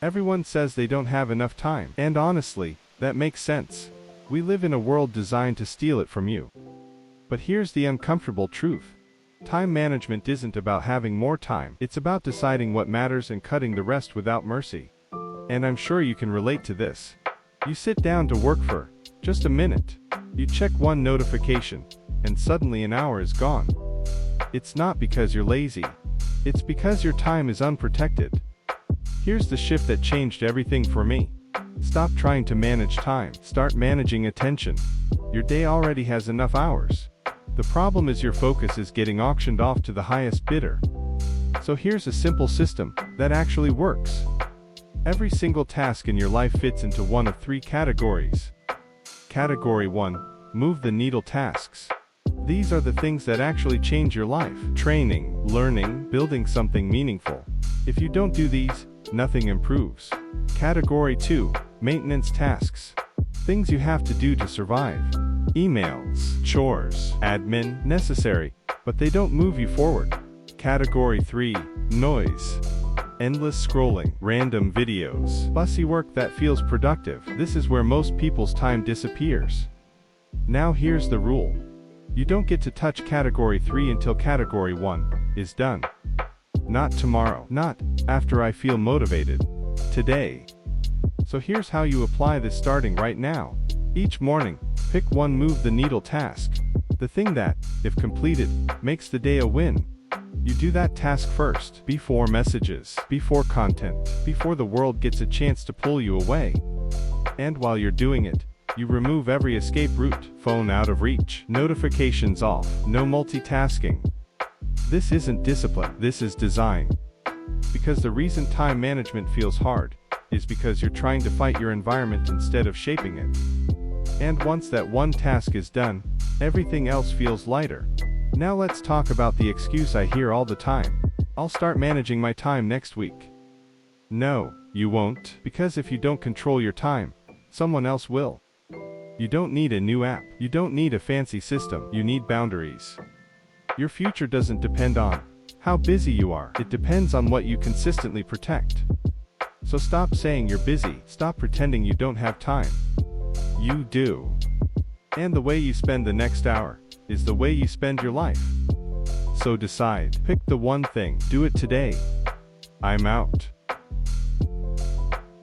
Everyone says they don't have enough time. And honestly, that makes sense. We live in a world designed to steal it from you. But here's the uncomfortable truth. Time management isn't about having more time. It's about deciding what matters and cutting the rest without mercy. And I'm sure you can relate to this. You sit down to work for just a minute. You check one notification, and suddenly an hour is gone. It's not because you're lazy. It's because your time is unprotected. Here's the shift that changed everything for me. Stop trying to manage time. Start managing attention. Your day already has enough hours. The problem is your focus is getting auctioned off to the highest bidder. So here's a simple system that actually works. Every single task in your life fits into one of three categories. Category 1. Move the needle tasks. These are the things that actually change your life. Training, learning, building something meaningful. If you don't do these, nothing improves. Category 2. Maintenance tasks. Things you have to do to survive. Emails, chores, admin, necessary, but they don't move you forward. Category 3. Noise. Endless scrolling, random videos, fussy work that feels productive. This is where most people's time disappears. Now here's the rule. You don't get to touch Category 3 until Category 1 is done. Not tomorrow. Not after I feel motivated. Today. So here's how you apply this starting right now. Each morning, pick one move the needle task. The thing that, if completed, makes the day a win. You do that task first, before messages, before content, before the world gets a chance to pull you away. And while you're doing it, you remove every escape route. Phone out of reach, notifications off, no multitasking. This isn't discipline, this is design. Because the reason time management feels hard is because you're trying to fight your environment instead of shaping it. And once that one task is done, everything else feels lighter. Now let's talk about the excuse I hear all the time. I'll start managing my time next week. No, you won't, because if you don't control your time, someone else will. You don't need a new app. You don't need a fancy system. You need boundaries. Your future doesn't depend on how busy you are. It depends on what you consistently protect. So stop saying you're busy. Stop pretending you don't have time. You do. And the way you spend the next hour is the way you spend your life. So decide. Pick the one thing. Do it today. I'm out.